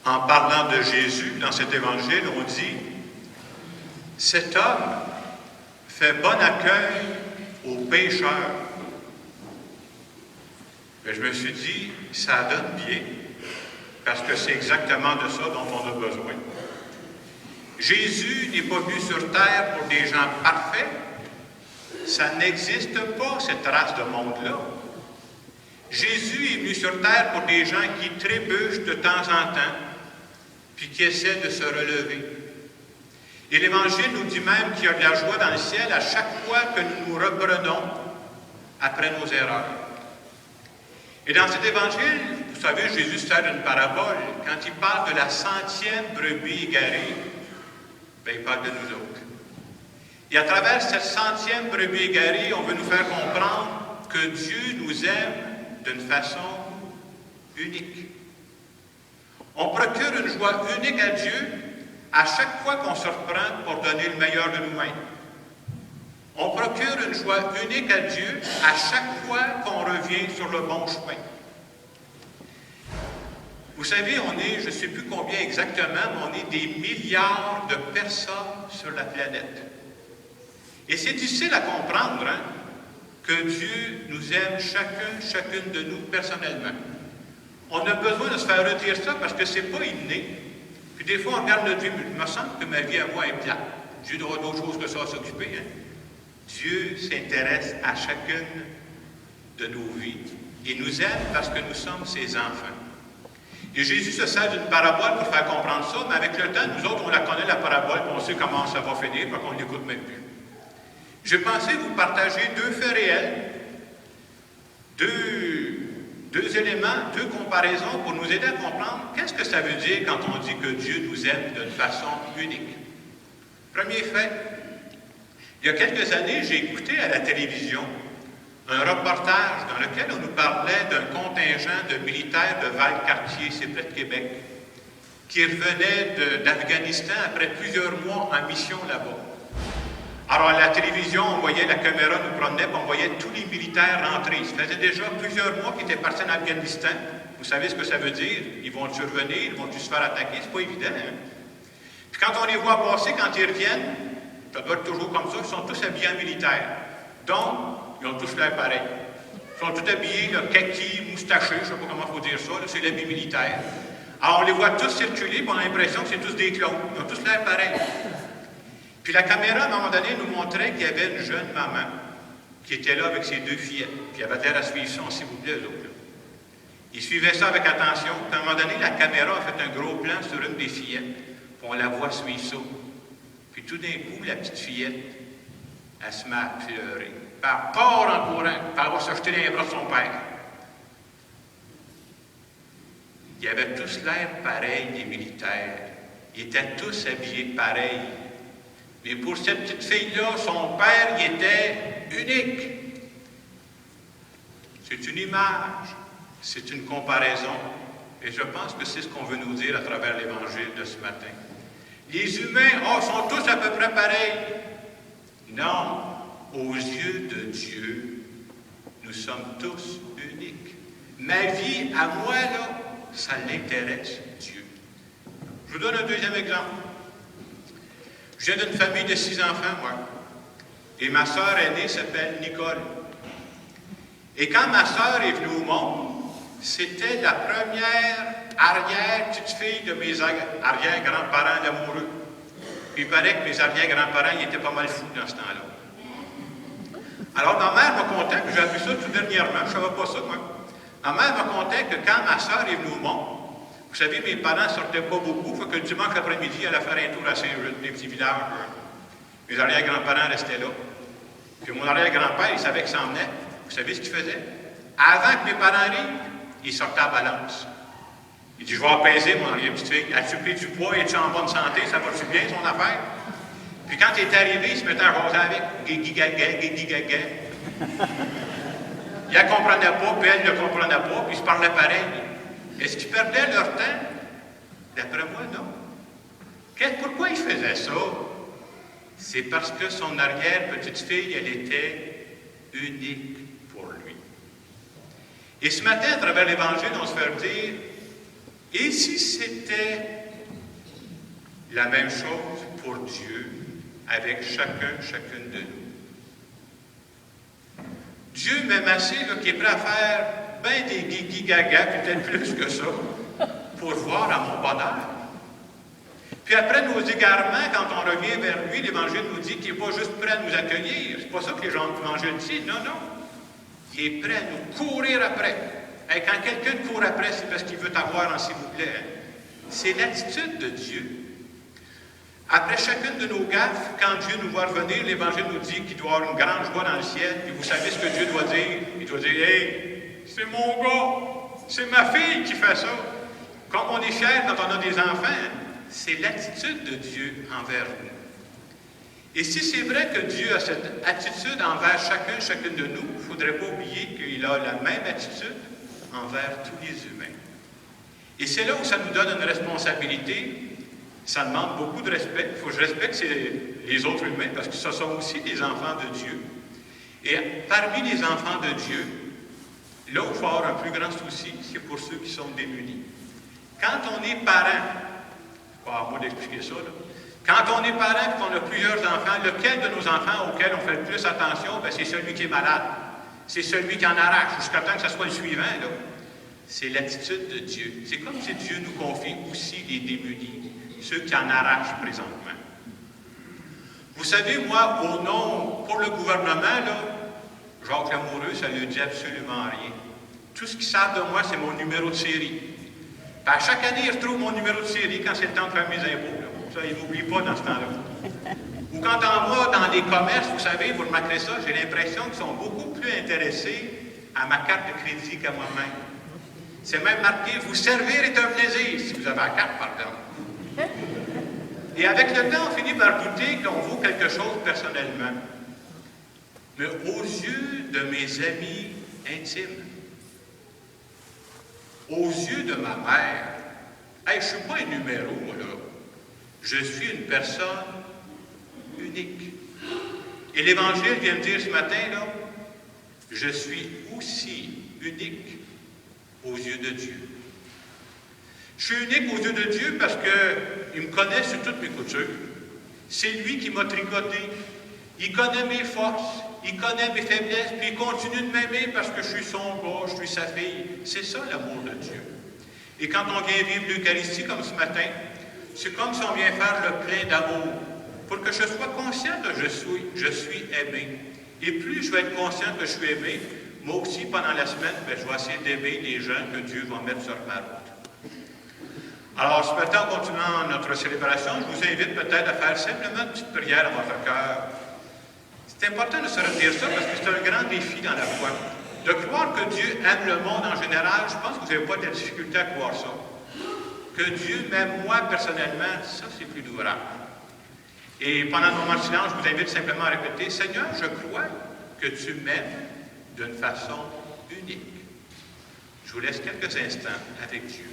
En parlant de Jésus, dans cet évangile, on dit « Cet homme fait bon accueil aux pécheurs. » Je me suis dit, ça donne bien, parce que c'est exactement de ça dont on a besoin. Jésus n'est pas venu sur terre pour des gens parfaits. Ça n'existe pas, cette race de monde-là. Jésus est venu sur terre pour des gens qui trébuchent de temps en temps, puis qui essaient de se relever. Et l'Évangile nous dit même qu'il y a de la joie dans le ciel à chaque fois que nous nous reprenons après nos erreurs. Et dans cet Évangile, vous savez, Jésus sert une parabole. Quand il parle de la 100e brebis égarée, il parle de nous autres. Et à travers cette 100e brebis égarée, on veut nous faire comprendre que Dieu nous aime d'une façon unique. On procure une joie unique à Dieu à chaque fois qu'on se reprend pour donner le meilleur de nous-mêmes. On procure une joie unique à Dieu à chaque fois qu'on revient sur le bon chemin. Vous savez, on est, je ne sais plus combien exactement, mais on est des milliards de personnes sur la planète. Et c'est difficile à comprendre, hein, que Dieu nous aime chacune de nous personnellement. On a besoin de se faire redire ça parce que ce n'est pas inné. Puis des fois, on regarde notre vie, il me semble que ma vie à moi est plate. Dieu aura d'autres choses que ça à s'occuper, hein. Dieu s'intéresse à chacune de nos vies et nous aime parce que nous sommes ses enfants. Et Jésus se sert d'une parabole pour faire comprendre ça, mais avec le temps, nous autres, on la connaît, la parabole, puis on sait comment ça va finir, puis qu'on ne l'écoute même plus. J'ai pensé vous partager deux faits réels, deux éléments, deux comparaisons pour nous aider à comprendre qu'est-ce que ça veut dire quand on dit que Dieu nous aime d'une façon unique. Premier fait, il y a quelques années, j'ai écouté à la télévision un reportage dans lequel on nous parlait d'un contingent de militaires de Valcartier, c'est près de Québec, qui revenaient d'Afghanistan après plusieurs mois en mission là-bas. Alors, à la télévision, on voyait la caméra nous promenait, puis on voyait tous les militaires rentrer. Ça faisait déjà plusieurs mois qu'ils étaient partis en Afghanistan. Vous savez ce que ça veut dire? Ils vont-tu revenir? Ils vont-tu se faire attaquer? C'est pas évident, hein? Puis quand on les voit passer, quand ils reviennent, ça doit être toujours comme ça, ils sont tous habillés en militaire. Donc, ils ont tous l'air pareil. Ils sont tous habillés, là, kaki, moustachés, je ne sais pas comment il faut dire ça, là, c'est l'habit militaire. Alors, on les voit tous circuler, puis on a l'impression que c'est tous des clones. Ils ont tous l'air pareil. Puis la caméra, à un moment donné, nous montrait qu'il y avait une jeune maman qui était là avec ses deux fillettes. Puis elle avait l'air à suivre ça, s'il vous plaît, eux autres. Là. Ils suivaient ça avec attention. Puis à un moment donné, la caméra a fait un gros plan sur une des fillettes. Puis on la voit suivre ça. Puis tout d'un coup, la petite fillette, elle se met à pleurer. Puis elle part en courant. Puis elle va se jeter dans les bras de son père. Ils avaient tous l'air pareil, les militaires. Ils étaient tous habillés pareil. Mais pour cette petite fille-là, son père, il était unique. C'est une image, c'est une comparaison. Et je pense que c'est ce qu'on veut nous dire à travers l'Évangile de ce matin. Les humains, sont tous à peu près pareils. Non, aux yeux de Dieu, nous sommes tous uniques. Ma vie, à moi, là, ça l'intéresse, Dieu. Je vous donne un deuxième exemple. Je viens d'une famille de 6 enfants, moi. Et ma sœur aînée s'appelle Nicole. Et quand ma sœur est venue au monde, c'était la première arrière-petite-fille de mes arrière-grands-parents d'amoureux. Puis il paraît que mes arrière-grands-parents ils étaient pas mal fous dans ce temps-là. Alors ma mère me contait, puis j'ai appris ça tout dernièrement, je ne savais pas ça, moi. Ma mère me contait que quand ma sœur est venue au monde, vous savez, mes parents ne sortaient pas beaucoup, fait que le dimanche après-midi, elle allait faire un tour à Saint-Ruth, des petits villages. Mes arrière-grands-parents restaient là. Puis mon arrière-grand-père, il savait qu'il s'en venait. Vous savez ce qu'il faisait? Avant que mes parents arrivent, il sortait à balance. Il dit, je vais apaiser mon arrière-petite-fille. As-tu pris du poids? Es-tu en bonne santé? Ça va-tu bien, son affaire? Puis quand il est arrivé, il se mettait à jaser avec. Guigui-gaga, guigui-gaga. Il ne comprenait pas, puis elle ne comprenait pas, puis ils se parlaient pareil. Est-ce qu'ils perdaient leur temps? D'après moi, non. Pourquoi ils faisaient ça? C'est parce que son arrière-petite-fille, elle était unique pour lui. Et ce matin, à travers l'Évangile, on se fait dire, Et si c'était la même chose pour Dieu avec chacune de nous? Dieu m'aime assez qui est prêt à faire bien des guigui-gaga, peut-être plus que ça, pour voir à mon bonheur. Puis après nos égarements, quand on revient vers lui, l'Évangile nous dit qu'il n'est pas juste prêt à nous accueillir. C'est pas ça que l'Évangile dit. Non, non. Il est prêt à nous courir après. Et quand quelqu'un te court après, c'est parce qu'il veut t'avoir en s'il vous plaît. Hein? C'est l'attitude de Dieu. Après chacune de nos gaffes, quand Dieu nous voit revenir, l'Évangile nous dit qu'il doit y avoir une grande joie dans le ciel. Et vous savez ce que Dieu doit dire? Il doit dire, « Hey, c'est mon gars, c'est ma fille qui fait ça. » Comme on est fiers quand on a des enfants, c'est l'attitude de Dieu envers nous. Et si c'est vrai que Dieu a cette attitude envers chacune de nous, il ne faudrait pas oublier qu'il a la même attitude envers tous les humains. Et c'est là où ça nous donne une responsabilité. Ça demande beaucoup de respect. Il faut que je respecte les autres humains parce que ce sont aussi des enfants de Dieu. Et parmi les enfants de Dieu, là où il faut avoir un plus grand souci, c'est pour ceux qui sont démunis. Quand on est parent, c'est pas à moi d'expliquer ça, là. Quand on est parent et qu'on a plusieurs enfants, lequel de nos enfants auxquels on fait le plus attention, bien, c'est celui qui est malade. C'est celui qui en arrache, jusqu'à temps que ce soit le suivant, là. C'est l'attitude de Dieu. C'est comme si Dieu nous confie aussi les démunis, ceux qui en arrachent présentement. Vous savez, moi, pour le gouvernement, là, Jacques Lamoureux, ça ne lui dit absolument rien. Tout ce qu'ils savent de moi, c'est mon numéro de série. Puis à chaque année, ils retrouvent mon numéro de série quand c'est le temps de faire mes impôts. Là. Ça, ils ne m'oublient pas dans ce temps-là. Ou quand on va dans les commerces, vous savez, vous remarquerez ça, j'ai l'impression qu'ils sont beaucoup plus intéressés à ma carte de crédit qu'à moi-même. C'est même marqué « Vous servir est un plaisir », si vous avez la carte, par exemple. Et avec le temps, on finit par douter qu'on vaut quelque chose personnellement. Mais aux yeux de mes amis intimes, aux yeux de ma mère, hey, je ne suis pas un numéro, moi, là. Je suis une personne unique. Et l'Évangile vient me dire ce matin, là, je suis aussi unique aux yeux de Dieu. Je suis unique aux yeux de Dieu parce qu'il me connaît sur toutes mes coutures. C'est lui qui m'a tricoté. Il connaît mes forces, il connaît mes faiblesses, puis il continue de m'aimer parce que je suis son gars, je suis sa fille. C'est ça l'amour de Dieu. Et quand on vient vivre l'Eucharistie comme ce matin, c'est comme si on vient faire le plein d'amour pour que je sois conscient que je suis aimé. Et plus je vais être conscient que je suis aimé, moi aussi, pendant la semaine, je vais essayer d'aimer les gens que Dieu va mettre sur ma route. Alors, ce matin, en continuant notre célébration, je vous invite peut-être à faire simplement une petite prière dans votre cœur. C'est important de se retenir ça parce que c'est un grand défi dans la foi. De croire que Dieu aime le monde en général, je pense que vous n'avez pas de difficulté à croire ça. Que Dieu m'aime moi personnellement, ça c'est plus durable. Et pendant le moment de silence, je vous invite simplement à répéter, Seigneur, je crois que tu m'aimes d'une façon unique. Je vous laisse quelques instants avec Dieu.